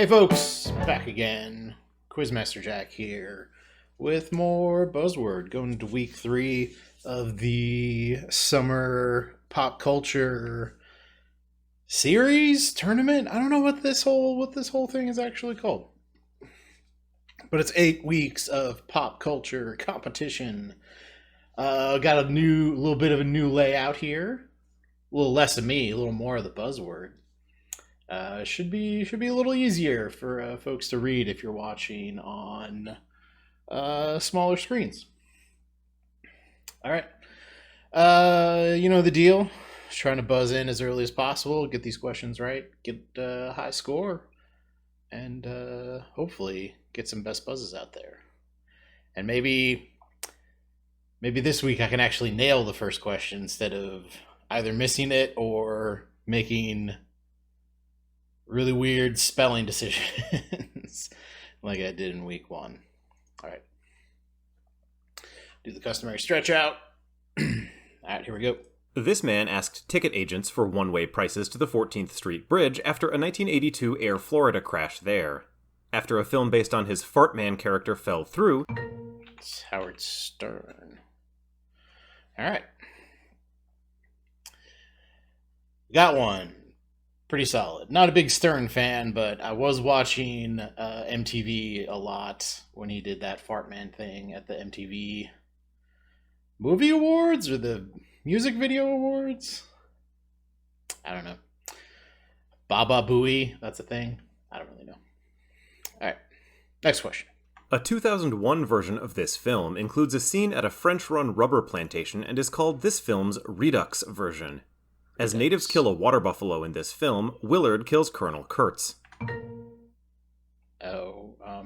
Hey folks, back again. Quizmaster Jack here with more Buzzword. Going into week 3 of the summer pop culture series tournament. I don't know what this whole thing is actually called, but it's 8 weeks of pop culture competition. Got a little bit of a new layout here. A little less of me, a little more of the Buzzword. Should be a little easier for folks to read if you're watching on smaller screens. All right, you know the deal. Just trying to buzz in as early as possible, get these questions right, get a high score, and hopefully get some best buzzes out there. And maybe this week I can actually nail the first question instead of either missing it or making really weird spelling decisions like I did in week 1. All right. Do the customary stretch out. All right, here we go. This man asked ticket agents for one-way prices to the 14th Street Bridge after a 1982 Air Florida crash there. After a film based on his Fartman character fell through... It's Howard Stern. All right. Got one. Pretty solid. Not a big Stern fan, but I was watching MTV a lot when he did that Fartman thing at the MTV Movie Awards or the Music Video Awards. I don't know. Baba Booey, that's a thing. I don't really know. All right. Next question. A 2001 version of this film includes a scene at a French-run rubber plantation and is called this film's Redux version. As natives kill a water buffalo in this film, Willard kills Colonel Kurtz. Oh, all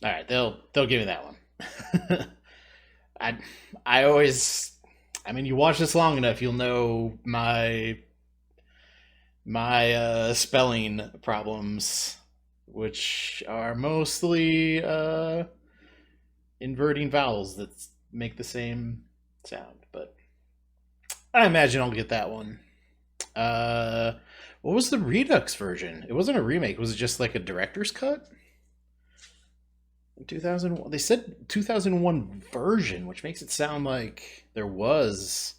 right, they'll give me that one. I always, I mean, you watch this long enough, you'll know my spelling problems, which are mostly inverting vowels that make the same sound. But I imagine I'll get that one. What was the Redux version? It wasn't a remake. Was it just like a director's cut? In 2001, they said 2001 version, which makes it sound like there was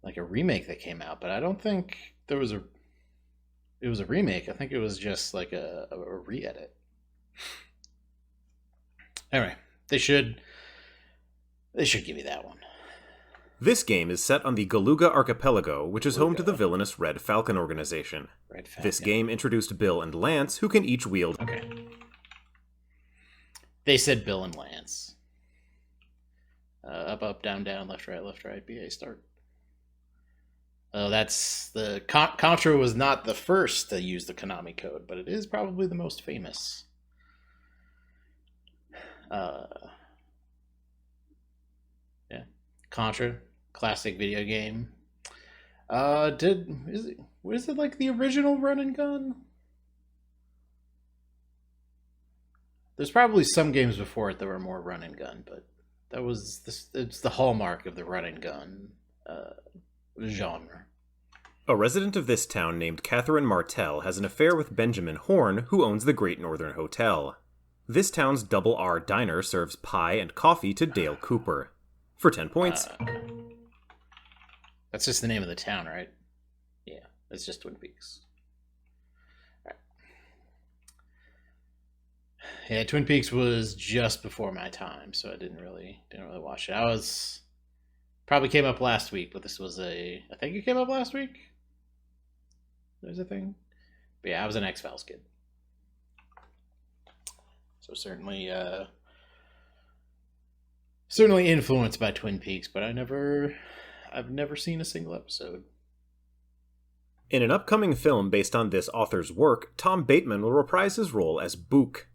like a remake that came out, but I don't think there was a. It was a remake. I think it was just like a re-edit. Anyway, they should give me that one. This game is set on the Galuga Archipelago, which is home to the villainous Red Falcon organization. Red Falcon. This game introduced Bill and Lance, who can each wield... Okay. They said Bill and Lance. Up, up, down, down, left, right, BA, start. Oh, that's the Contra was not the first to use the Konami code, but it is probably the most famous. Yeah, Contra, classic video game. Was it like the original run and gun? There's probably some games before it that were more run and gun, but that was it's the hallmark of the run and gun genre. A resident of this town named Catherine Martell has an affair with Benjamin Horn, who owns the Great Northern Hotel. This town's Double R Diner serves pie and coffee to Dale Cooper. For 10 points... that's just the name of the town, right? Yeah, it's just Twin Peaks. All right. Yeah, Twin Peaks was just before my time, so I didn't really watch it. Probably came up last week, but I think it came up last week. There's a thing. But yeah, I was an X-Files kid. So certainly influenced by Twin Peaks, but I've never seen a single episode. In an upcoming film based on this author's work, Tom Bateman will reprise his role as Book.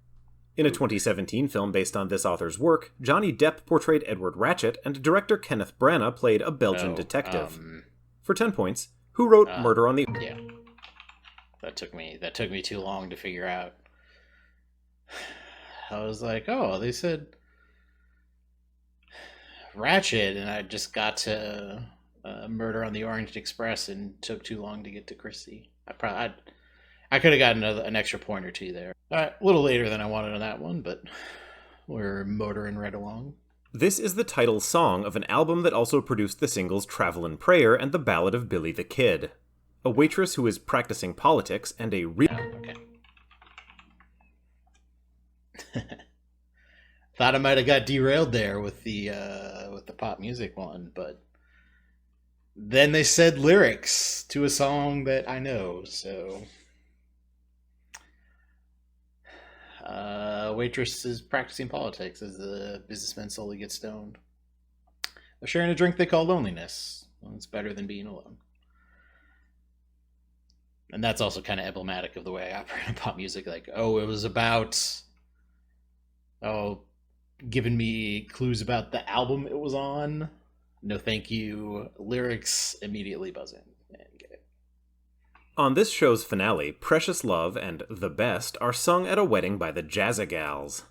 In a 2017 film based on this author's work, Johnny Depp portrayed Edward Ratchet, and director Kenneth Branagh played a Belgian detective. For 10 points, who wrote Murder on the... Yeah. That took me too long to figure out. I was like, oh, they said Ratchet, and I just got to Murder on the Orient Express and took too long to get to Christie. I could have gotten an extra point or two there. All right, a little later than I wanted on that one, but we're motoring right along. This is the title song of an album that also produced the singles Travelin' Prayer and The Ballad of Billy the Kid. A waitress who is practicing politics and a real... Okay. Thought I might have got derailed there with the pop music one, but then they said lyrics to a song that I know, so waitress is practicing politics as the businessmen slowly get stoned. They're sharing a drink they call loneliness. Well, it's better than being alone. And that's also kind of emblematic of the way I operate in pop music. Like, oh, it was about, giving me clues about the album it was on. No, thank you. Lyrics immediately buzz in and get it. On this show's finale, Precious Love and The Best are sung at a wedding by the Jazzagals.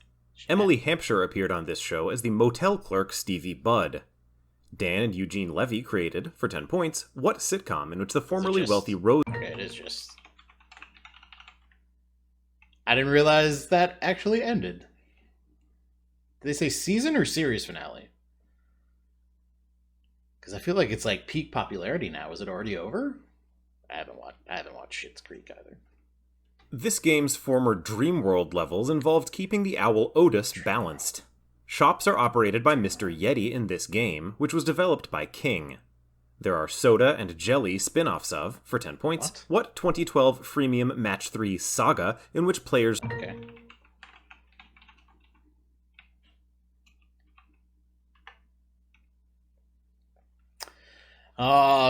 Emily Hampshire appeared on this show as the motel clerk Stevie Budd. Dan and Eugene Levy created, for 10 points, What Sitcom in which the formerly wealthy Rose... Okay, it is just... I didn't realize that actually ended. Did they say season or series finale? Because I feel like it's like peak popularity now. Is it already over? I haven't watched Schitt's Creek either. This game's former Dreamworld levels involved keeping the owl Otis balanced. Shops are operated by Mr. Yeti in this game, which was developed by King. There are soda and jelly spin-offs of, for 10 points, What 2012 freemium Match 3 Saga, in which players... Okay.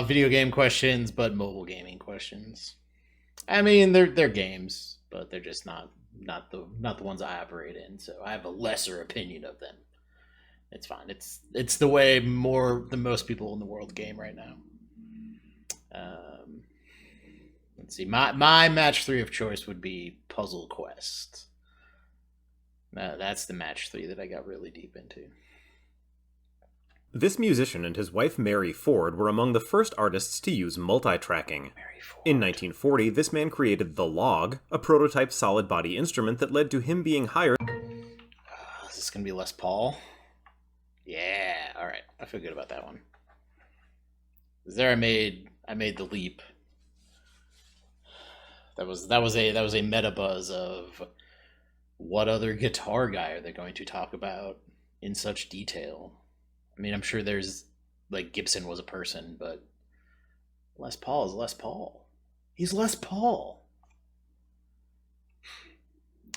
Video game questions, but mobile gaming questions. I mean, they're games, but they're just not the ones I operate in. So I have a lesser opinion of them. It's fine. It's the way the most people in the world game right now. Let's see. My match 3 of choice would be Puzzle Quest. That's the match 3 that I got really deep into. This musician and his wife Mary Ford were among the first artists to use multi-tracking. In 1940, this man created the log, a prototype solid-body instrument that led to him being hired... Is this going to be Les Paul? Yeah, all right. I feel good about that one. There, I made the leap. That was a meta buzz of what other guitar guy are they going to talk about in such detail? I mean, I'm sure there's like Gibson was a person, but Les Paul is Les Paul. He's Les Paul.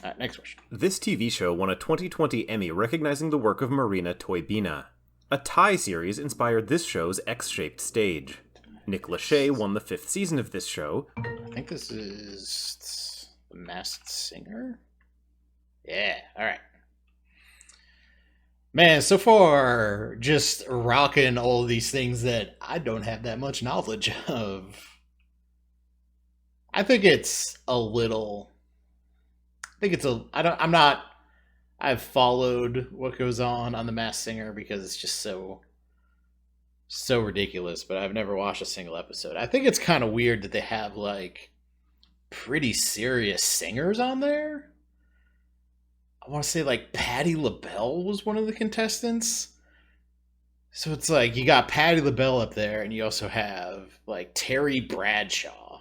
All right, next question. This TV show won a 2020 Emmy recognizing the work of Marina Toybina. A Thai series inspired this show's X-shaped stage. Nick Lachey won the 5th season of this show. I think this is The Masked Singer? Yeah, all right. Man, so far, just rocking all of these things that I don't have that much knowledge of. I think it's a little... I've followed what goes on The Masked Singer because it's just so ridiculous, but I've never watched a single episode. I think it's kind of weird that they have like pretty serious singers on there. I want to say like Patti LaBelle was one of the contestants. So it's like you got Patti LaBelle up there, and you also have like Terry Bradshaw.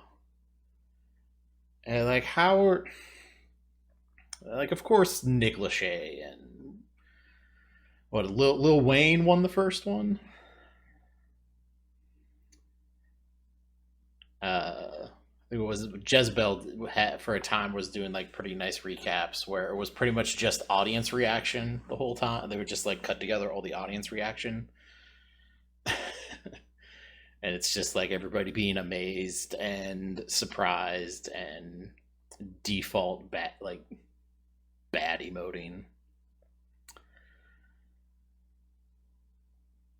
And like Howard, like of course Nick Lachey and Lil Wayne won the first one. I think it was Jezebel for a time was doing like pretty nice recaps where it was pretty much just audience reaction the whole time. They would just like cut together all the audience reaction. And it's just like everybody being amazed and surprised and default bad emoting.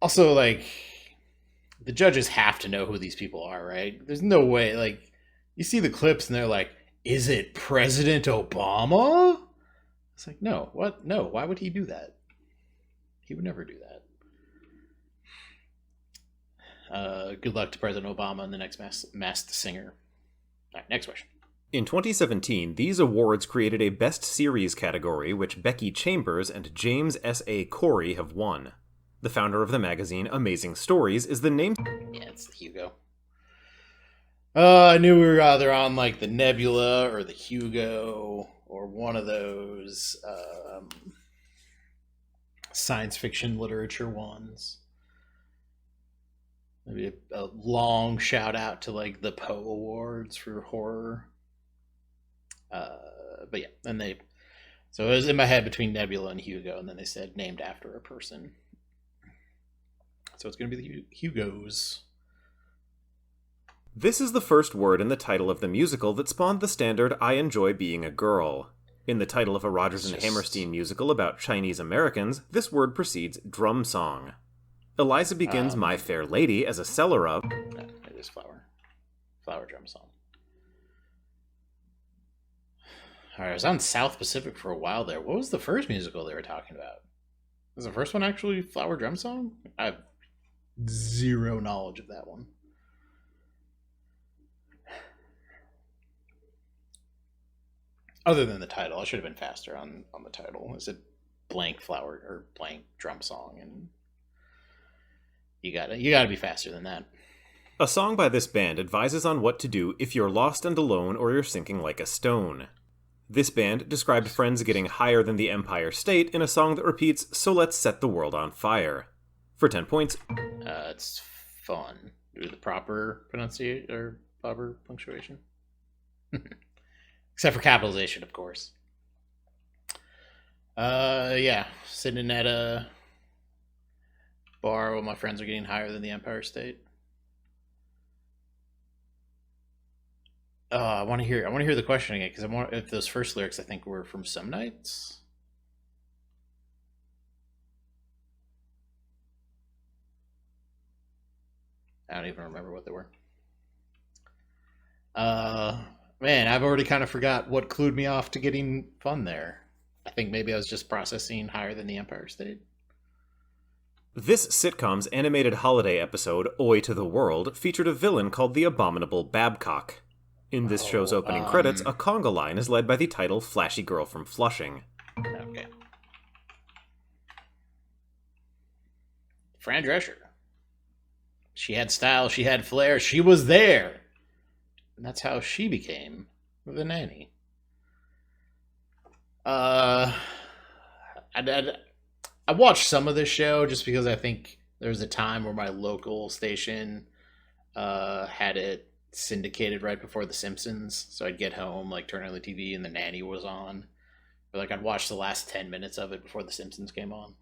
Also, like, the judges have to know who these people are, right? There's no way, like, you see the clips and they're like, is it President Obama? It's like, no, what? No, why would he do that? He would never do that. Good luck to President Obama and the next Masked Singer. All right, next question. In 2017, these awards created a Best Series category, which Becky Chambers and James S.A. Corey have won. The founder of the magazine Amazing Stories is the name... Yeah, it's the Hugo. I knew we were either on like the Nebula or the Hugo or one of those science fiction literature ones. Maybe a long shout out to like the Poe Awards for horror. But yeah, so it was in my head between Nebula and Hugo, and then they said named after a person. So it's going to be the Hugos. This is the first word in the title of the musical that spawned the standard I Enjoy Being a Girl. In the title of a Rodgers and Hammerstein musical about Chinese Americans, this word precedes drum song. Eliza begins My Fair Lady as a seller of... It is Flower drum song. Alright, I was on South Pacific for a while there. What was the first musical they were talking about? Was the first one actually Flower Drum Song? I have zero knowledge of that one. Other than the title, I should have been faster on the title. Is it blank flower or blank drum song? And you gotta be faster than that. A song by this band advises on what to do if you're lost and alone or you're sinking like a stone. This band described friends getting higher than the Empire State in a song that repeats, "So let's set the world on fire." For 10 points... It's fun. Do the proper pronunciation or proper punctuation. Except for capitalization, of course. Yeah. Sitting at a bar while my friends are getting higher than the Empire State. I want to hear the question again, because if those first lyrics I think were from Some Nights. I don't even remember what they were. Man, I've already kind of forgot what clued me off to getting fun there. I think maybe I was just processing higher than the Empire State. This sitcom's animated holiday episode, Oi to the World, featured a villain called the Abominable Babcock. In this show's opening credits, a conga line is led by the title Flashy Girl from Flushing. Okay. Fran Drescher. She had style, she had flair, she was there. And that's how she became the nanny. I watched some of this show just because I think there was a time where my local station had it syndicated right before The Simpsons. So I'd get home, like turn on the TV, and the nanny was on. Or like I'd watch the last 10 minutes of it before The Simpsons came on.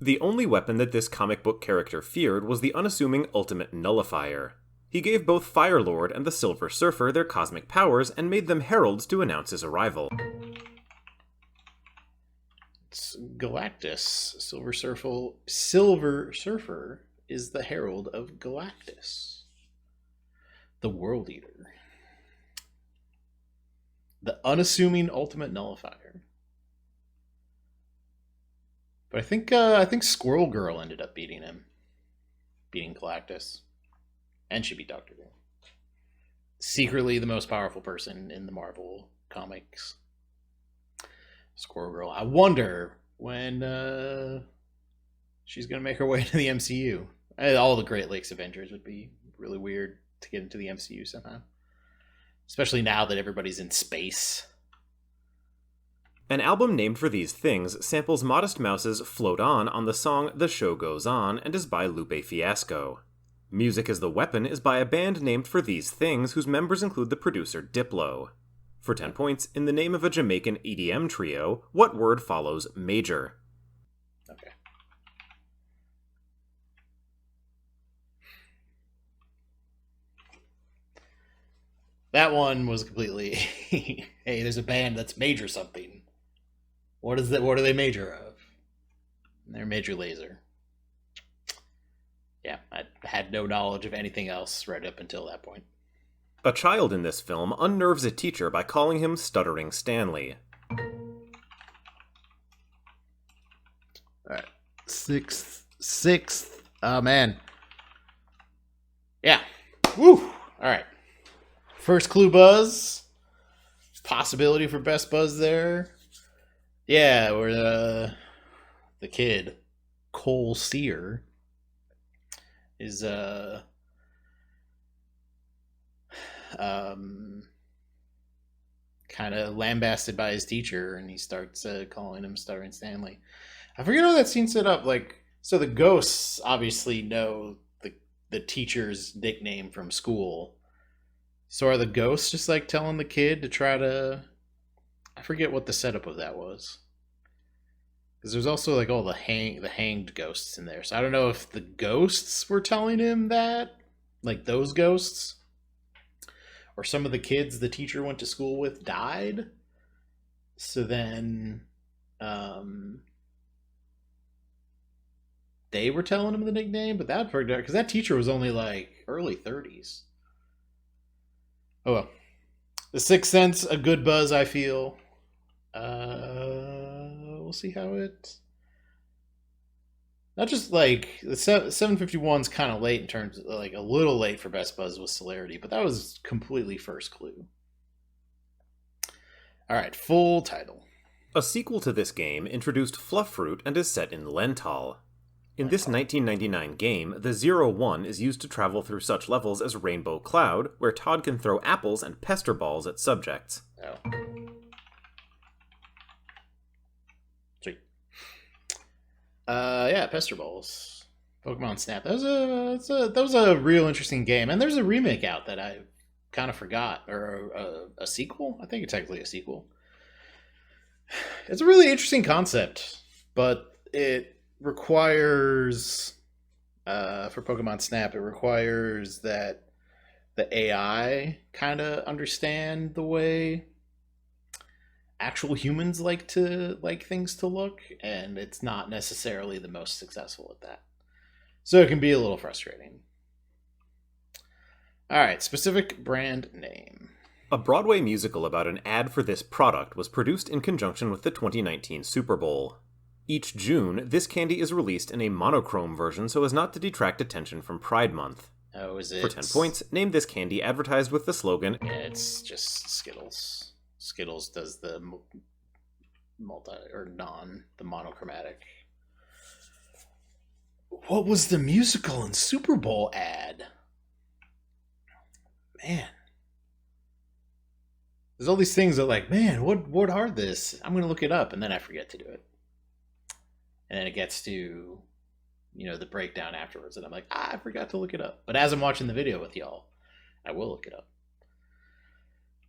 The only weapon that this comic book character feared was the unassuming Ultimate Nullifier. He gave both Firelord and the Silver Surfer their cosmic powers and made them heralds to announce his arrival. It's Galactus. Silver Surfer is the herald of Galactus, the World Eater, the unassuming Ultimate Nullifier. But I think Squirrel Girl ended up beating Galactus. And she beat Doctor Doom. Secretly the most powerful person in the Marvel comics. Squirrel Girl. I wonder when she's going to make her way into the MCU. All the Great Lakes Avengers would be really weird to get into the MCU somehow. Especially now that everybody's in space. An album named for these things samples Modest Mouse's Float On the song The Show Goes On and is by Lupe Fiasco. Music as the Weapon is by a band named for these things whose members include the producer Diplo. For 10 points, in the name of a Jamaican EDM trio, what word follows major? Okay. That one was completely, hey, there's a band that's major something. What is that? What are they major of? They're Major Lazer. Yeah, I had no knowledge of anything else right up until that point. A child in this film unnerves a teacher by calling him Stuttering Stanley. Alright. Sixth. Oh, man. Yeah. Woo! All right. First clue buzz. Possibility for best buzz there. Yeah, where the kid, Cole Sear, is um kind of lambasted by his teacher, and he starts calling him Stuttering Stanley. I forget how that scene set up. Like, so the ghosts obviously know the teacher's nickname from school. So are the ghosts just like telling the kid to try to? I forget what the setup of that was. Because there's also like all the hanged ghosts in there. So I don't know if the ghosts were telling him that, like those ghosts, or some of the kids the teacher went to school with died. So then, they were telling him the nickname, but that because that teacher was only like early 30s. Oh well. The Sixth Sense, a good buzz, I feel. We'll see how it. Not just like the 751's kind of late in terms of like a little late for best buzz with celerity, but that was completely first clue. All right, full title. A sequel to this game introduced Fluff Fruit and is set in Lental. In this 1999 game, the 0-1 is used to travel through such levels as Rainbow Cloud, where Todd can throw apples and pester balls at subjects. Oh. Sweet. Yeah, pester balls. Pokemon Snap. That was a real interesting game, and there's a remake out that I kind of forgot, or a sequel. I think it's technically a sequel. It's a really interesting concept, but it requires for Pokemon Snap, it requires that the AI kind of understand the way actual humans like things to look, and it's not necessarily the most successful at that. So it can be a little frustrating. All right, specific brand name. A Broadway musical about an ad for this product was produced in conjunction with the 2019 Super Bowl. Each June, this candy is released in a monochrome version so as not to detract attention from Pride Month. Oh, is it? For 10 points, name this candy advertised with the slogan... Yeah, it's just Skittles. Skittles does the the monochromatic. What was the musical and Super Bowl ad? Man. There's all these things that like, man, what are this? I'm going to look it up, and then I forget to do it. And then it gets to, the breakdown afterwards, and I'm like, I forgot to look it up. But as I'm watching the video with y'all, I will look it up.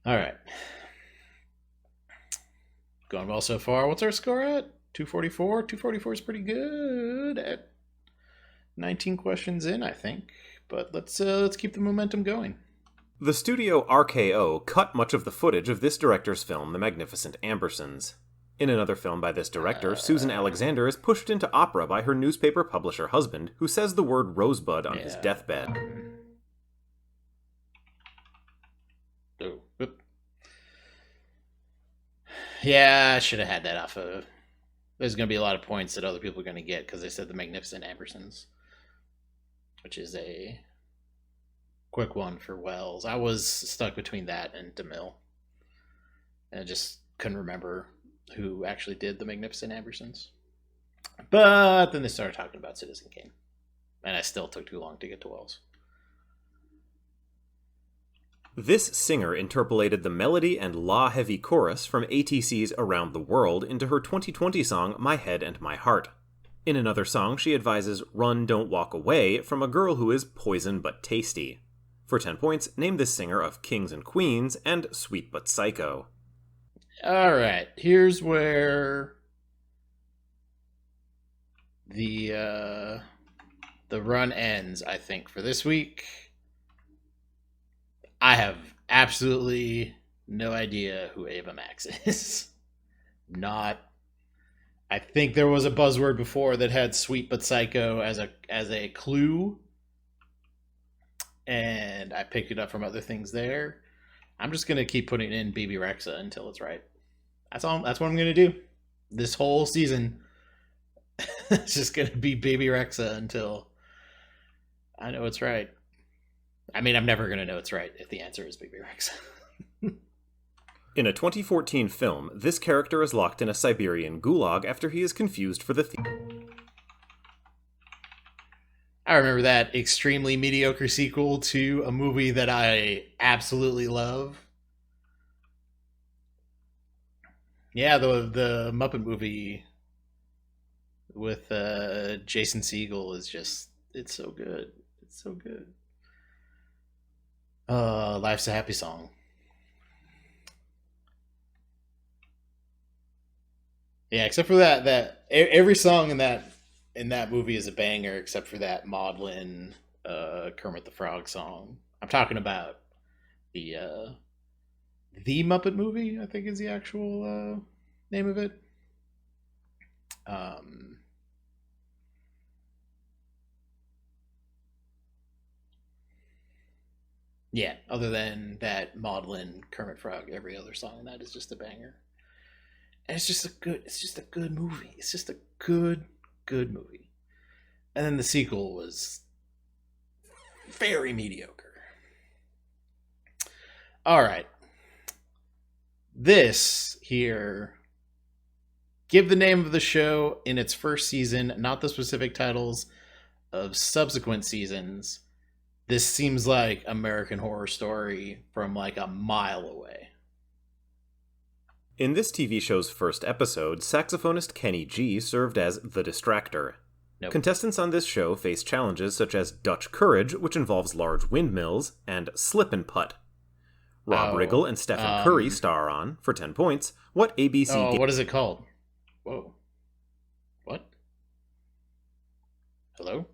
All right. Going well so far. What's our score at? 244? 244 is pretty good at 19 questions in, I think. But let's keep the momentum going. The studio RKO cut much of the footage of this director's film, The Magnificent Ambersons. In another film by this director, Susan Alexander is pushed into opera by her newspaper publisher husband, who says the word rosebud on his deathbed. Oh, yeah, I should have had that off of... There's going to be a lot of points that other people are going to get because they said The Magnificent Ambersons, which is a quick one for Wells. I was stuck between that and DeMille, and I just couldn't remember who actually did The Magnificent Ambersons. But then they started talking about Citizen Kane, and I still took too long to get to Wells. This singer interpolated the melody and la-heavy chorus from ATC's Around the World into her 2020 song My Head and My Heart. In another song, she advises Run, Don't Walk Away from a girl who is poison but tasty. For 10 points, name this singer of Kings and Queens and Sweet But Psycho. All right, here's where the run ends, I think, for this week. I have absolutely no idea who Ava Max is. I think there was a buzzword before that had Sweet But Psycho as a clue, and I picked it up from other things there. I'm just gonna keep putting in BB Rexa until it's right. That's all. That's what I'm gonna do. This whole season, it's just gonna be BB Rexa until I know it's right. I mean, I'm never gonna know it's right if the answer is Baby Rex. In a 2014 film, this character is locked in a Siberian gulag after he is confused for the thief. I remember that extremely mediocre sequel to a movie that I absolutely love. Yeah, the Muppet movie with Jason Segel is just, it's so good. It's so good. Life's a Happy Song. Yeah, except for that every song in that movie is a banger, except for that Maudlin Kermit the Frog song. I'm talking about the Muppet movie, I think is the actual name of it. Um, yeah, other than that Maudlin Kermit Frog, every other song in that is just a banger. And it's just a good movie. It's just a good movie. And then the sequel was very mediocre. All right. This here, give the name of the show in its first season, not the specific titles of subsequent seasons. This seems like American Horror Story from like a mile away. In this TV show's first episode, saxophonist Kenny G served as the Distractor. Nope. Contestants on this show face challenges such as Dutch Courage, which involves large windmills, and Slip and Putt. Rob Riggle and Stephen Curry star on, for 10 points, what ABC game... what is it called? Whoa. What? Hello?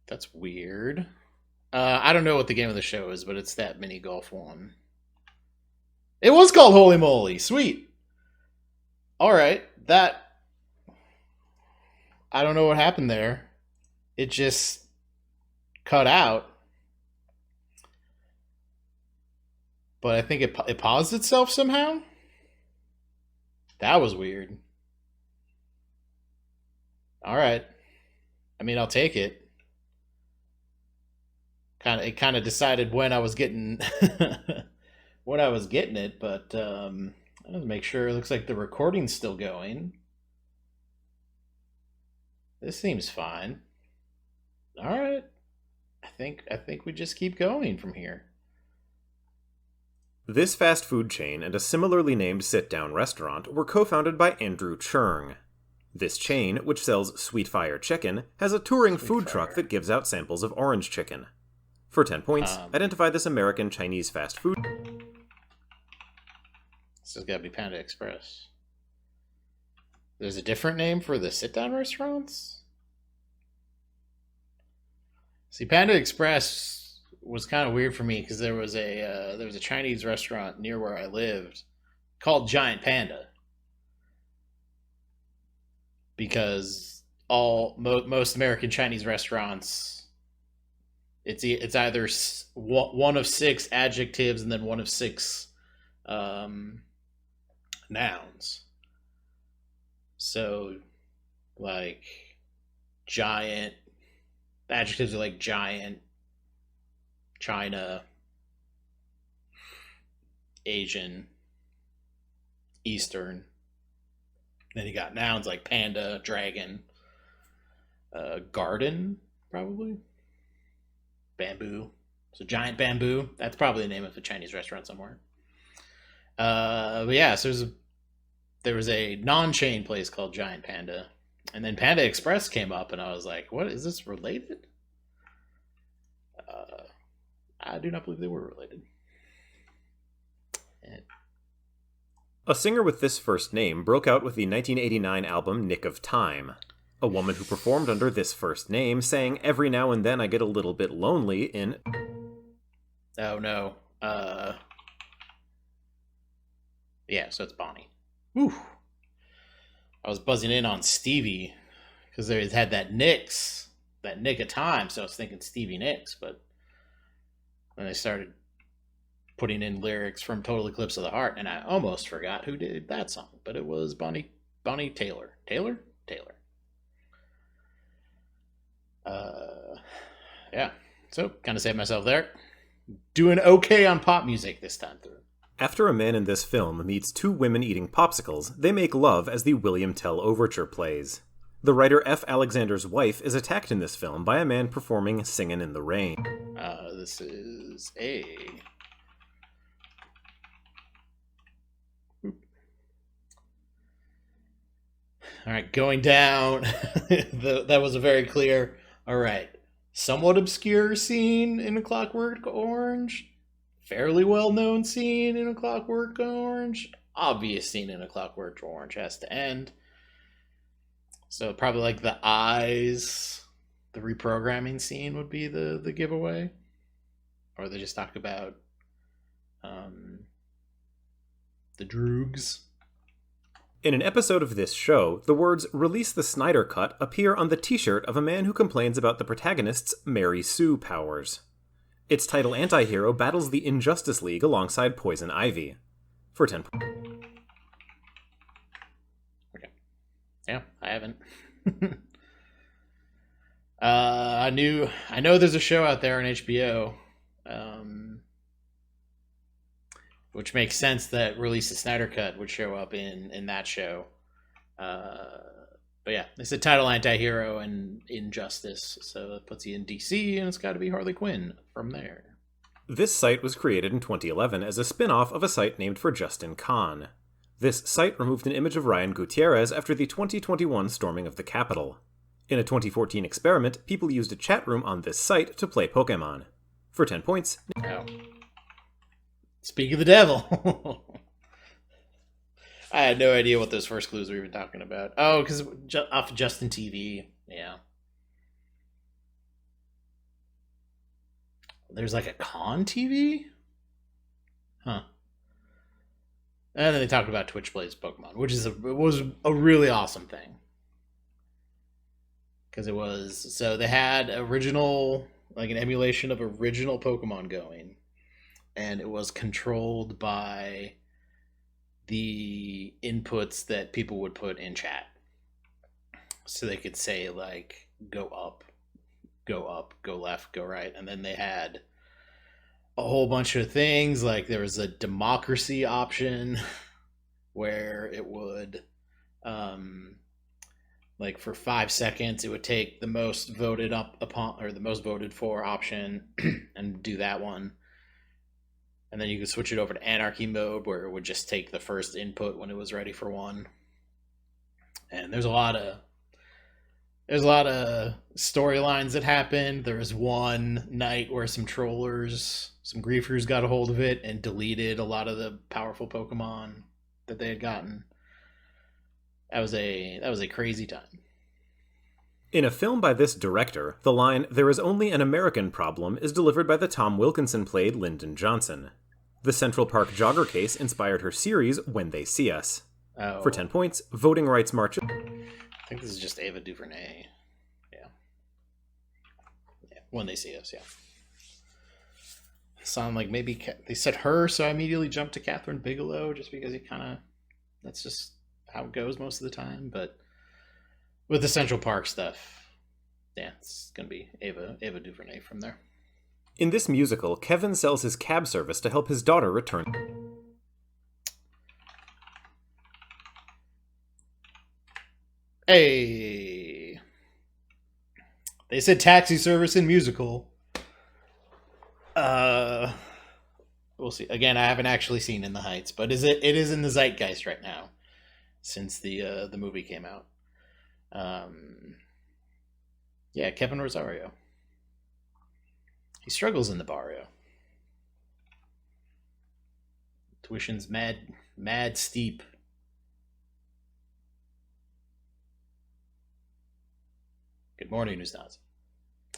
That's weird. I don't know what the game of the show is, but it's that mini golf one. It was called Holy Moly. Sweet. All right. That... I don't know what happened there. It just cut out. But I think it paused itself somehow. That was weird. All right. I mean, I'll take it. It kind of decided when I was getting when I was getting it, but I want to make sure. It looks like the recording's still going. This seems fine. All right. I think we just keep going from here. This fast food chain and a similarly named sit-down restaurant were co-founded by Andrew Chung. This chain, which sells Sweet Fire Chicken, has a touring food truck that gives out samples of orange chicken. For 10 points, identify this American Chinese fast food. This has got to be Panda Express. There's a different name for the sit-down restaurants? See, Panda Express was kind of weird for me because there was a Chinese restaurant near where I lived called Giant Panda. Because most American Chinese restaurants, it's either one of 6 adjectives and then one of 6 nouns. So, like, giant, the adjectives are like giant, China, Asian, Eastern. Then you got nouns like panda, dragon, garden, probably. Bamboo. So giant bamboo. That's probably the name of a Chinese restaurant somewhere. But yeah, so there was a non-chain place called Giant Panda. And then Panda Express came up and I was like, what, is this related? I do not believe they were related. A singer with this first name broke out with the 1989 album Nick of Time. A woman who performed under this first name sang Every Now and Then I Get a Little Bit Lonely in... Oh no. Yeah, so it's Bonnie. Whew. I was buzzing in on Stevie because they had that Nick of Time, so I was thinking Stevie Nicks, but when they started putting in lyrics from Total Eclipse of the Heart, and I almost forgot who did that song, but it was Bonnie Taylor. Taylor. Yeah. So kind of saved myself there. Doing okay on pop music this time through. After a man in this film meets two women eating popsicles, they make love as the William Tell Overture plays. The writer F. Alexander's wife is attacked in this film by a man performing Singin' in the Rain. This is a... All right, going down. That was a very clear... All right. Somewhat obscure scene in A Clockwork Orange. Fairly well-known scene in A Clockwork Orange. Obvious scene in A Clockwork Orange has to end. So probably like the eyes, the reprogramming scene would be the giveaway. Or they just talk about the droogs. In an episode of this show, the words "Release the Snyder Cut" appear on the t-shirt of a man who complains about the protagonist's Mary Sue powers. Its title antihero battles the Injustice League alongside Poison Ivy. For 10 points. Okay. Yeah, I haven't. I know there's a show out there on HBO, which makes sense that Release the Snyder Cut would show up in that show. But yeah, it's a title anti-hero and Injustice, so it puts you in DC, and it's got to be Harley Quinn from there. This site was created in 2011 as a spin-off of a site named for Justin Kan. This site removed an image of Ryan Gutierrez after the 2021 storming of the Capitol. In a 2014 experiment, people used a chat room on this site to play Pokemon. For 10 points... Oh. Speak of the devil. I had no idea what those first clues we were talking about. Oh, because off of Justin TV. Yeah. There's like a con TV? Huh. And then they talked about Twitch Plays Pokemon, which was a really awesome thing. Because it was... So they had original... Like an emulation of original Pokemon going. And it was controlled by the inputs that people would put in chat. So they could say, like, go up, go left, go right. And then they had a whole bunch of things. Like, there was a democracy option where it would, like, for 5 seconds, it would take the most voted up upon, or the most voted for option and do that one. And then you could switch it over to anarchy mode, where it would just take the first input when it was ready for one. And there's a lot of storylines that happened. There was one night where some trollers, some griefers got a hold of it and deleted a lot of the powerful Pokemon that they had gotten. That was a crazy time. In a film by this director, the line, "There is only an American problem," is delivered by the Tom Wilkinson-played Lyndon Johnson. The Central Park jogger case inspired her series When They See Us. Oh. For 10 points, voting rights march... I think this is just Ava DuVernay. Yeah. When They See Us, yeah. Sound like maybe they said her, so I immediately jumped to Catherine Bigelow, just because that's just how it goes most of the time. But with the Central Park stuff, yeah, it's gonna be Ava DuVernay from there. In this musical, Kevin sells his cab service to help his daughter return. Hey! They said taxi service in musical. We'll see. Again, I haven't actually seen In the Heights, but it is in the zeitgeist right now, since the movie came out. Yeah, Kevin Rosario. He struggles in the barrio. Tuition's mad steep. Good morning, Uznavi.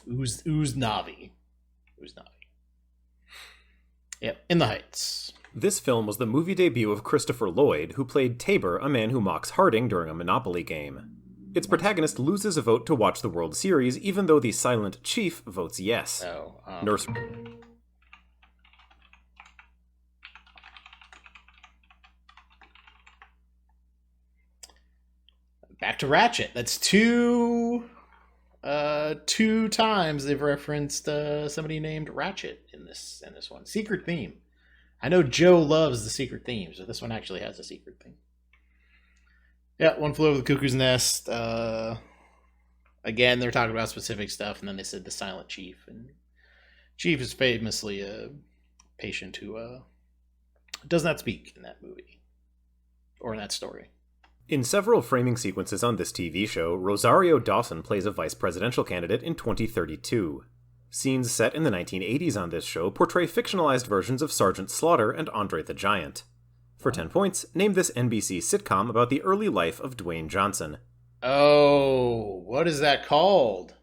Uznavi. Yep, In the Heights. This film was the movie debut of Christopher Lloyd, who played Tabor, a man who mocks Harding during a Monopoly game. Its protagonist loses a vote to watch the World Series, even though the silent chief votes yes. Oh, Nurse. back to Ratchet. That's two times they've referenced somebody named Ratchet in this one. Secret theme. I know Joe loves the secret themes, but this one actually has a secret theme. Yeah, One Flew Over the Cuckoo's Nest. Again, they're talking about specific stuff, and then they said the Silent Chief. And Chief is famously a patient who does not speak in that movie or in that story. In several framing sequences on this TV show, Rosario Dawson plays a vice presidential candidate in 2032. Scenes set in the 1980s on this show portray fictionalized versions of Sergeant Slaughter and Andre the Giant. For 10 points, name this NBC sitcom about the early life of Dwayne Johnson. Oh, what is that called?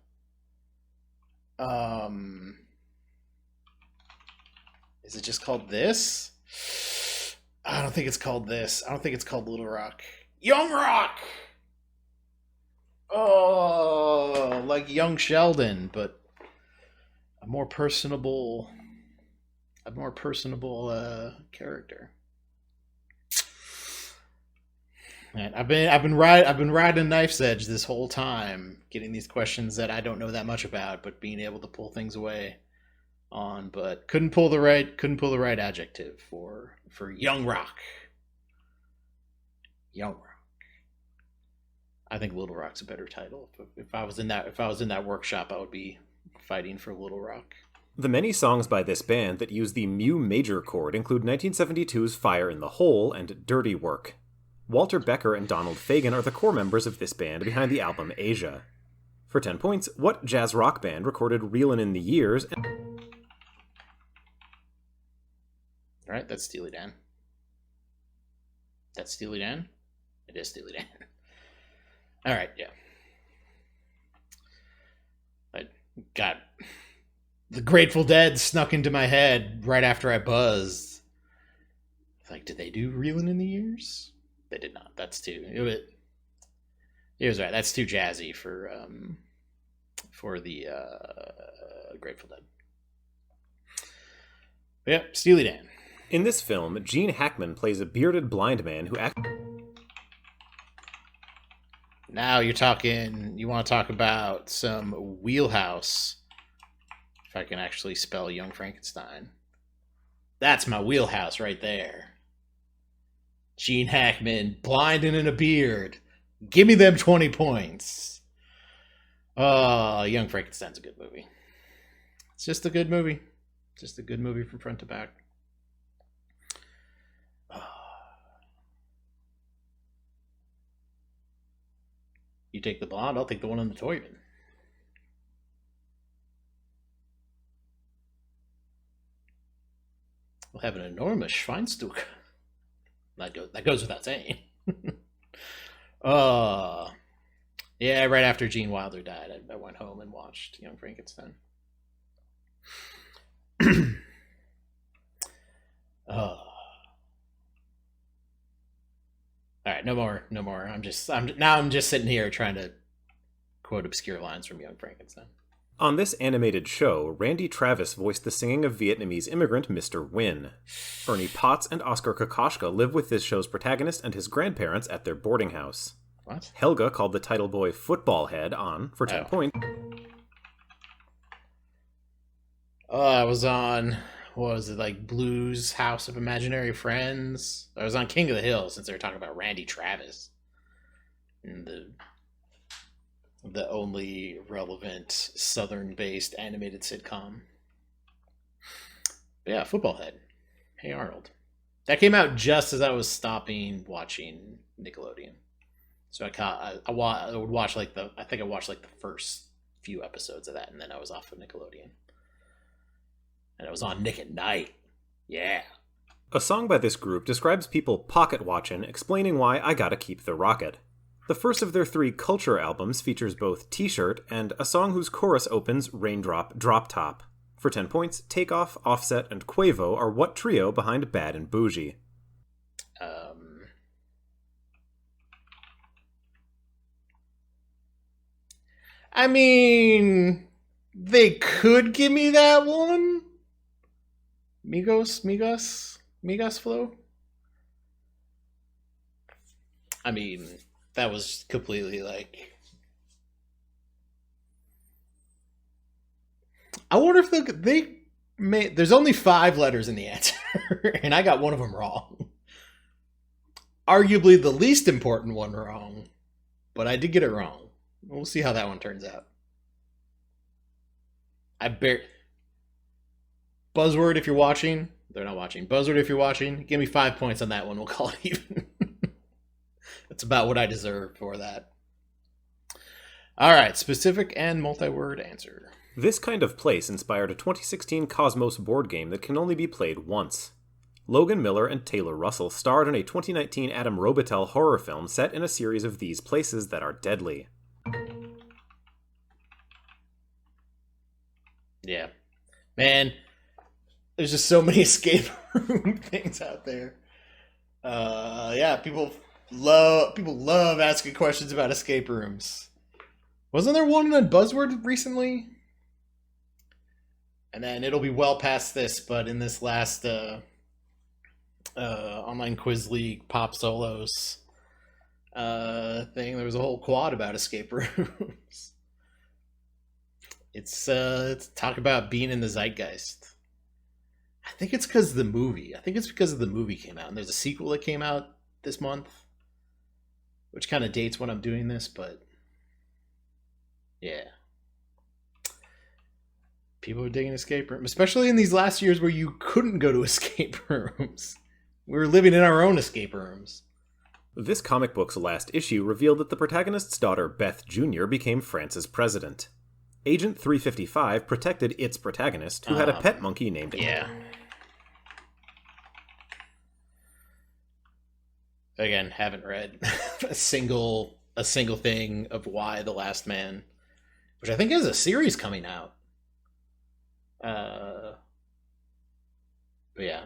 Is it just called this? I don't think it's called this. I don't think it's called Little Rock. Young Rock! Oh, like Young Sheldon, but a more personable character. Man, I've been riding knife's edge this whole time, getting these questions that I don't know that much about, but being able to pull things away on, but couldn't pull the right adjective for Young Rock. Young Rock. I think Little Rock's a better title. If I was in that workshop, I would be fighting for Little Rock. The many songs by this band that use the mu major chord include 1972's Fire in the Hole and Dirty Work. Walter Becker and Donald Fagen are the core members of this band behind the album Asia. For 10 points, what jazz rock band recorded Reelin' in the Years? Alright, that's Steely Dan. That's Steely Dan? It is Steely Dan. Alright, yeah. I got the Grateful Dead snuck into my head right after I buzzed. Like, did they do Reelin' in the Years? They did not. That's too. It was right. That's too jazzy for the Grateful Dead. But yeah, Steely Dan. In this film, Gene Hackman plays a bearded blind man who Now you're talking. You want to talk about some wheelhouse? If I can actually spell Young Frankenstein, that's my wheelhouse right there. Gene Hackman, blind and in a beard. Give me them 20 points. Young Frankenstein's a good movie. It's just a good movie. Just a good movie from front to back. You take the blonde, I'll take the one in the toy bin. We'll have an enormous Schweinstück. That goes without saying. Yeah, right after Gene Wilder died, I went home and watched Young Frankenstein. All right, no more. I'm just sitting here trying to quote obscure lines from Young Frankenstein. On this animated show, Randy Travis voiced the singing of Vietnamese immigrant Mr. Win. Ernie Potts and Oscar Kokoschka live with this show's protagonist and his grandparents at their boarding house. What? Helga called the title boy Football Head on, for 10 points. I was on, what was it, like Blues House of Imaginary Friends? I was on King of the Hill since they were talking about Randy Travis. And the only relevant Southern-based animated sitcom. But yeah, Football Head. Hey Arnold. That came out just as I was stopping watching Nickelodeon. So I would watch I think I watched like the first few episodes of that, and then I was off of Nickelodeon. And it was on Nick at Night. Yeah. A song by this group describes people pocket watching, explaining why I gotta keep the rocket. The first of their 3 Culture albums features both T-Shirt and a song whose chorus opens Raindrop Drop Top. For 10 points, Takeoff, Offset, and Quavo are what trio behind Bad and Bougie? I mean, they could give me that one. Migos flow. I mean, that was completely like. I wonder if they made. There's only 5 letters in the answer, and I got one of them wrong. Arguably the least important one wrong, but I did get it wrong. We'll see how that one turns out. Buzzword, if you're watching. They're not watching. Buzzword, if you're watching, give me 5 points on that one. We'll call it even. That's about what I deserve for that. All right, specific and multi-word answer. This kind of place inspired a 2016 Cosmos board game that can only be played once. Logan Miller and Taylor Russell starred in a 2019 Adam Robitel horror film set in a series of these places that are deadly. Yeah. Man, there's just so many escape room things out there. Yeah, people love asking questions about escape rooms. Wasn't there one on Buzzword recently? And then it'll be well past this, but in this last online quiz league pop solos thing, there was a whole quad about escape rooms. It's talk about being in the zeitgeist. I think it's because of the movie. I think it's because of the movie came out, and there's a sequel that came out this month, which kind of dates when I'm doing this, but yeah. People are digging escape rooms, especially in these last years where you couldn't go to escape rooms. We were living in our own escape rooms. This comic book's last issue revealed that the protagonist's daughter, Beth Jr., became France's president. Agent 355 protected its protagonist, who had a pet monkey named... Yeah. Again, haven't read a single thing of Why the Last Man, which I think has a series coming out. But yeah,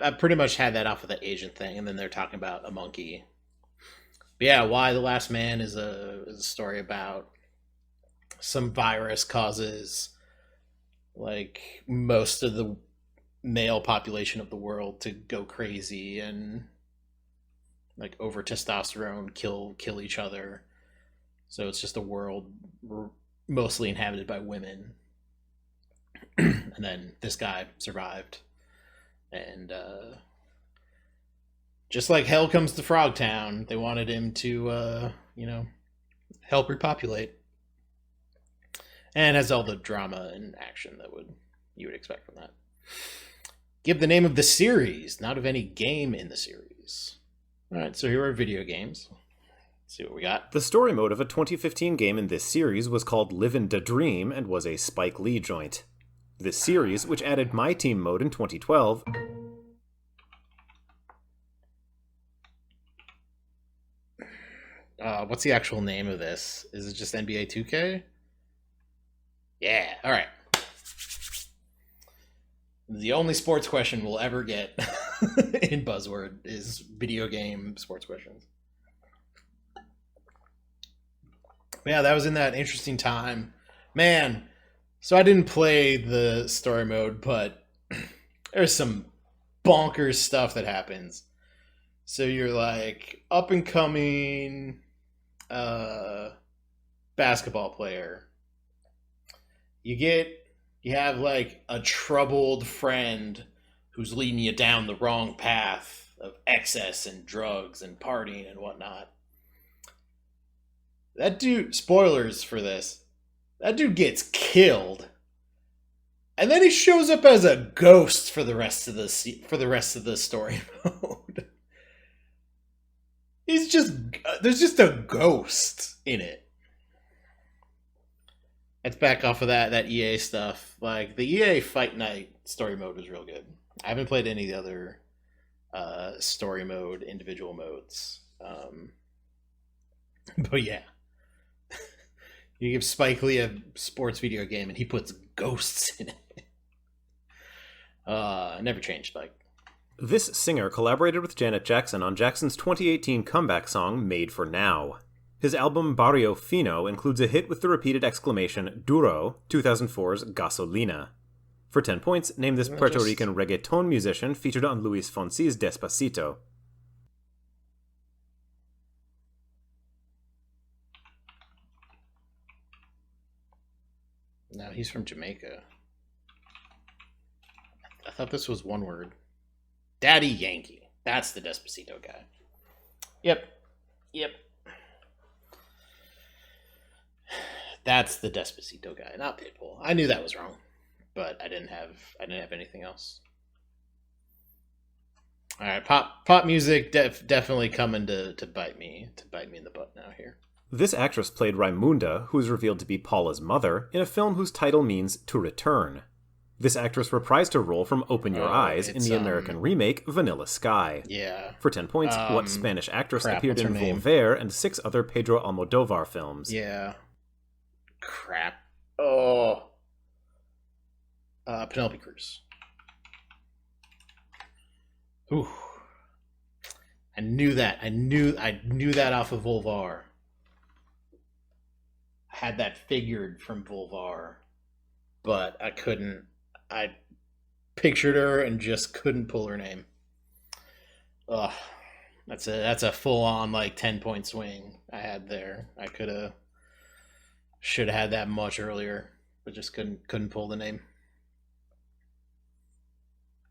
I pretty much had that off of the agent thing, and then they're talking about a monkey. But yeah, Why the Last Man is a story about some virus causes like most of the male population of the world to go crazy and like over testosterone kill each other. So it's just a world mostly inhabited by women. And then this guy survived. And just like hell comes to Frogtown, they wanted him to help repopulate. And has all the drama and action that you would expect from that. Give the name of the series, not of any game in the series. All right, so here are video games. Let's see what we got. The story mode of a 2015 game in this series was called Livin' Da Dream and was a Spike Lee joint. This series, which added My Team mode in 2012... what's the actual name of this? Is it just NBA 2K? Yeah, all right. The only sports question we'll ever get in Buzzword is video game sports questions. Yeah, that was in that interesting time. Man, so I didn't play the story mode, but there's some bonkers stuff that happens. So you're like up and coming basketball player. You have like a troubled friend who's leading you down the wrong path of excess and drugs and partying and whatnot. That dude, spoilers for this, that dude gets killed. And then he shows up as a ghost for the rest of the story mode. There's just a ghost in it. It's back off of that EA stuff. Like, the EA Fight Night story mode was real good. I haven't played any of the other story mode, individual modes. But yeah. You give Spike Lee a sports video game and he puts ghosts in it. Never changed, Spike. This singer collaborated with Janet Jackson on Jackson's 2018 comeback song, Made for Now. His album Barrio Fino includes a hit with the repeated exclamation Duro, 2004's Gasolina. For 10 points, name this Puerto Rican reggaeton musician featured on Luis Fonsi's Despacito. No, he's from Jamaica. I thought this was one word. Daddy Yankee. That's the Despacito guy. Yep. Yep. That's the Despacito guy, not Pitbull. I knew that was wrong, but I didn't have anything else. All right, pop music definitely coming to bite me in the butt now here. This actress played Raimunda, who is revealed to be Paula's mother, in a film whose title means to return. This actress reprised her role from Open Your Eyes in the American remake Vanilla Sky. Yeah. For 10 points, what Spanish actress appeared what's her in name? Volver and 6 other Pedro Almodovar films? Yeah. Crap. Oh. Penelope Cruz. Ooh. I knew that. I knew that off of Volvar. I had that figured from Volvar, but I couldn't. I pictured her and just couldn't pull her name. Ugh. That's a full on like 10-point swing I had there. I should have had that much earlier, but just couldn't pull the name.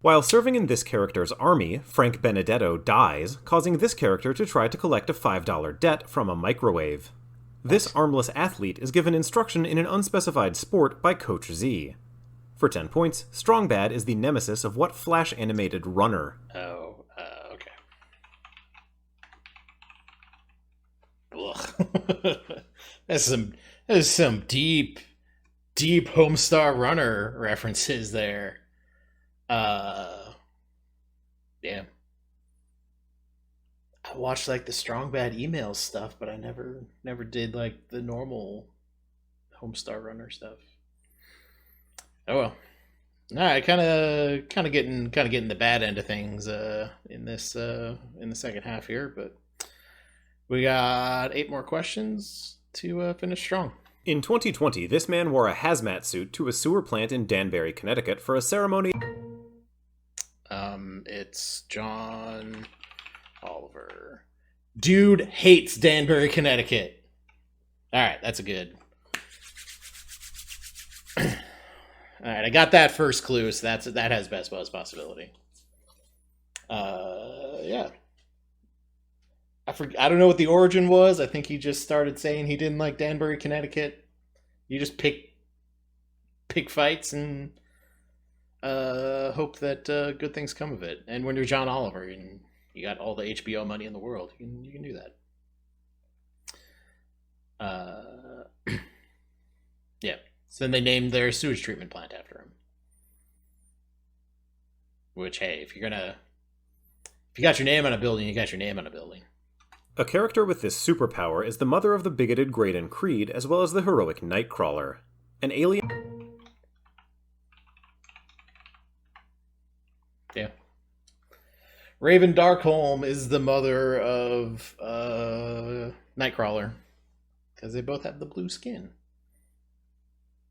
While serving in this character's army, Frank Benedetto dies, causing this character to try to collect a $5 debt from a microwave. This armless athlete is given instruction in an unspecified sport by Coach Z. For 10 points, Strong Bad is the nemesis of what Flash-animated runner? Oh, okay. Ugh. There's some deep Homestar Runner references there. Yeah. I watched like the Strong Bad email stuff, but I never did like the normal Homestar Runner stuff. Oh well. All right, kind of getting the bad end of things in the second half here, but we got 8 more questions to finish strong. In 2020, this man wore a hazmat suit to a sewer plant in Danbury, Connecticut for a ceremony. It's John Oliver. Dude hates Danbury, Connecticut. All right, that's a good. All right, I got that first clue, so that has best buzz possibility. Yeah. I don't know what the origin was. I think he just started saying he didn't like Danbury, Connecticut. You just pick fights and hope that good things come of it. And when you're John Oliver and you got all the HBO money in the world, you can do that. Yeah. So then they named their sewage treatment plant after him. Which, hey, if you got your name on a building, you got your name on a building. A character with this superpower is the mother of the bigoted Graydon Creed, as well as the heroic Nightcrawler. An alien... Yeah. Raven Darkholm is the mother of Nightcrawler. Because they both have the blue skin.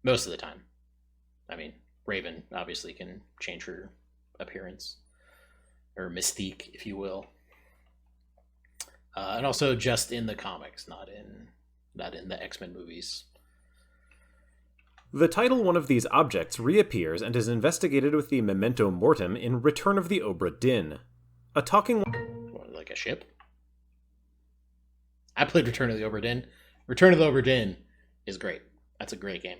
Most of the time. I mean, Raven obviously can change her appearance. Or mystique, if you will. And also just in the comics, not in the X-Men movies. The title one of these objects reappears and is investigated with the Memento Mortem in Return of the Obra Dinn. A talking... What, like a ship? I played Return of the Obra Dinn. Return of the Obra Dinn is great. That's a great game.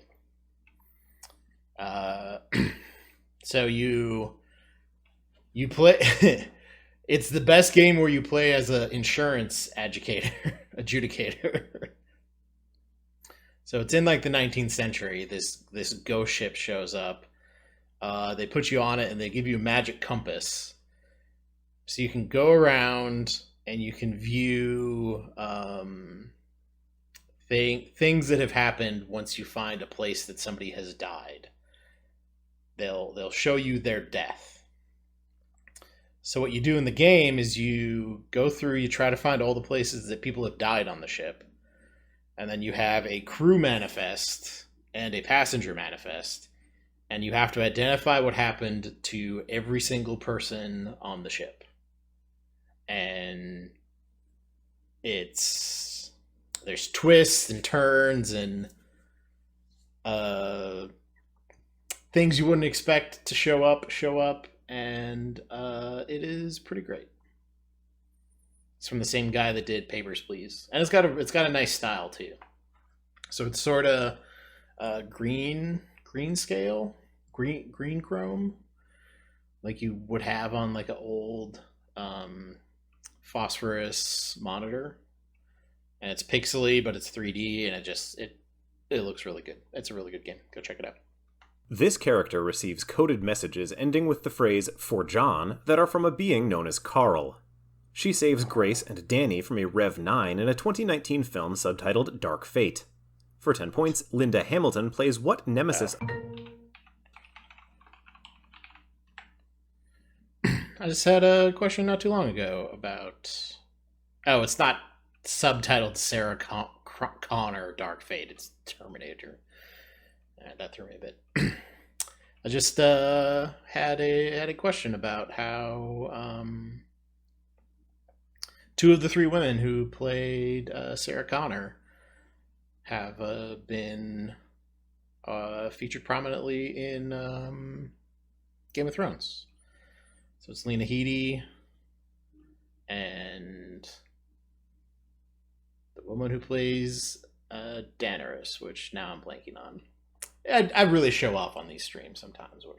So you play... It's the best game where you play as an insurance adjudicator. So it's in like the 19th century. This ghost ship shows up. They put you on it and they give you a magic compass. So you can go around and you can view things that have happened once you find a place that somebody has died. They'll show you their death. So what you do in the game is you go through, you try to find all the places that people have died on the ship. And then you have a crew manifest and a passenger manifest. And you have to identify what happened to every single person on the ship. And there's twists and turns and things you wouldn't expect to show up, and it is pretty great. It's from the same guy that did Papers, Please, and it's got a nice style too. So it's sort of green scale, green chrome, like you would have on like an old phosphorus monitor, and it's pixely, but it's 3D, and it looks really good. It's a really good game. Go check it out. This character receives coded messages ending with the phrase "for John" that are from a being known as Carl. She saves Grace and Danny from a Rev 9 in a 2019 film subtitled Dark Fate. For 10 points, Linda Hamilton plays what nemesis... I just had a question not too long ago about... Oh, it's not subtitled Sarah Connor Dark Fate. It's Terminator. That threw me a bit. I just had a question about how two of the three women who played Sarah Connor have been featured prominently in Game of Thrones. So it's Lena Headey and the woman who plays Daenerys, which now I'm blanking on. I really show off on these streams sometimes. Where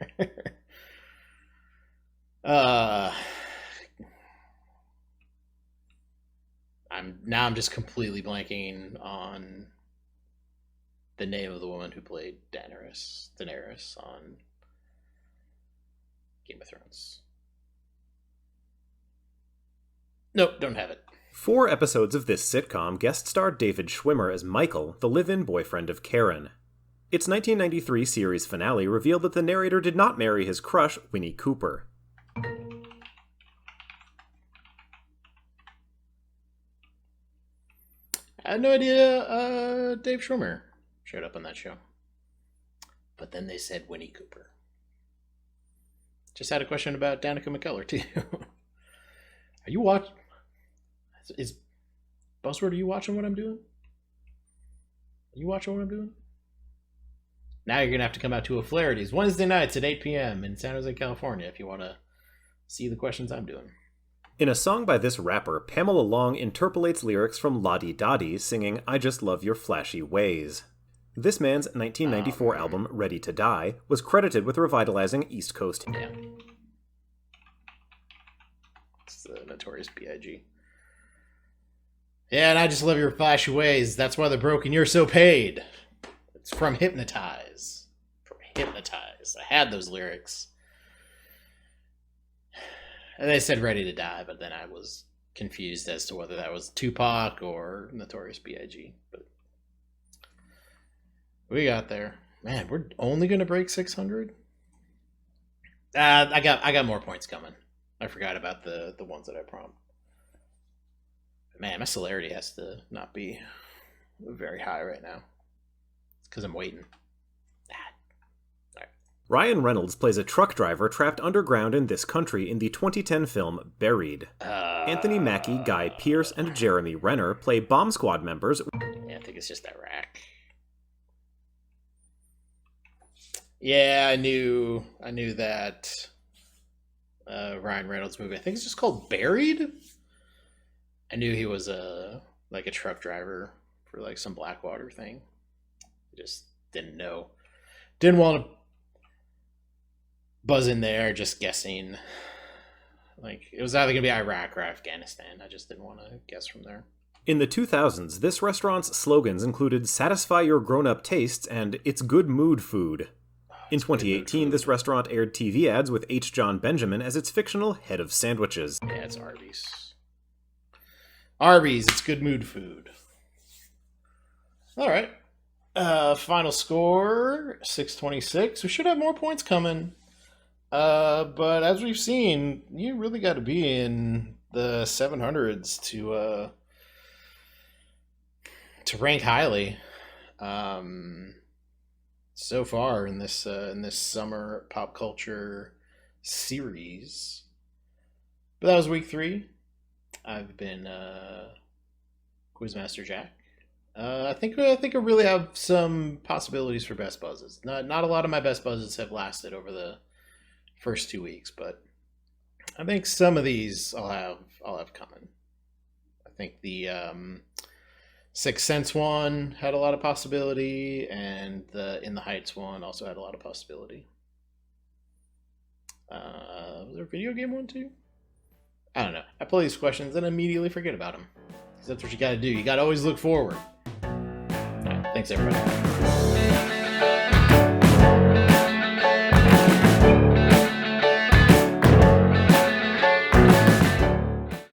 I'm just completely blanking on the name of the woman who played Daenerys on Game of Thrones. Nope, don't have it. 4 episodes of this sitcom guest starred David Schwimmer as Michael, the live-in boyfriend of Karen. Its 1993 series finale revealed that the narrator did not marry his crush, Winnie Cooper. I had no idea Dave Schwimmer showed up on that show. But then they said Winnie Cooper. Just had a question about Danica McKellar, too. Are you watching? Is Buzzword, are you watching what I'm doing? Are you watching what I'm doing? Now you're going to have to come out to O'Flaherty's Wednesday nights at 8 p.m. in San Jose, California, if you want to see the questions I'm doing. In a song by this rapper, Pamela Long interpolates lyrics from Lottie Dottie singing "I Just Love Your Flashy Ways." This man's 1994 album, Ready to Die, was credited with revitalizing East Coast. Yeah. It's the Notorious B.I.G. Yeah, and I just love your flashy ways. That's why they're broken. You're so paid. It's from Hypnotize. From Hypnotize. I had those lyrics. And they said Ready to Die, but then I was confused as to whether that was Tupac or Notorious B.I.G. But we got there. Man, we're only going to break 600? I got more points coming. I forgot about the ones that I prompted. Man, my celerity has to not be very high right now. It's because I'm waiting. All right. Ryan Reynolds plays a truck driver trapped underground in this country in the 2010 film Buried. Anthony Mackie, Guy Pearce, and Jeremy Renner play bomb squad members. Yeah, I think it's just Iraq. Yeah, I knew that Ryan Reynolds movie. I think it's just called Buried. I knew he was a truck driver for like some Blackwater thing. I just didn't know. Didn't want to buzz in there just guessing. Like it was either gonna be Iraq or Afghanistan. I just didn't want to guess from there. In the 2000s, this restaurant's slogans included "Satisfy your grown-up tastes" and "It's good mood food." In 2018, this restaurant aired TV ads with H. John Benjamin as its fictional head of sandwiches. Yeah, it's Arby's. Arby's, it's good mood food. All right. Final score, 626. We should have more points coming. But as we've seen, you really got to be in the 700s to rank highly. So far in this summer pop culture series. But that was week 3. I've been Quizmaster Jack. I really have some possibilities for best buzzes. Not a lot of my best buzzes have lasted over the first 2 weeks, but I think some of these I'll have coming. I think the Sixth Sense one had a lot of possibility, and the In the Heights one also had a lot of possibility. Was there a video game one too? I don't know. I play these questions and immediately forget about them. Because that's what you got to do. You got to always look forward. All right, thanks, everybody.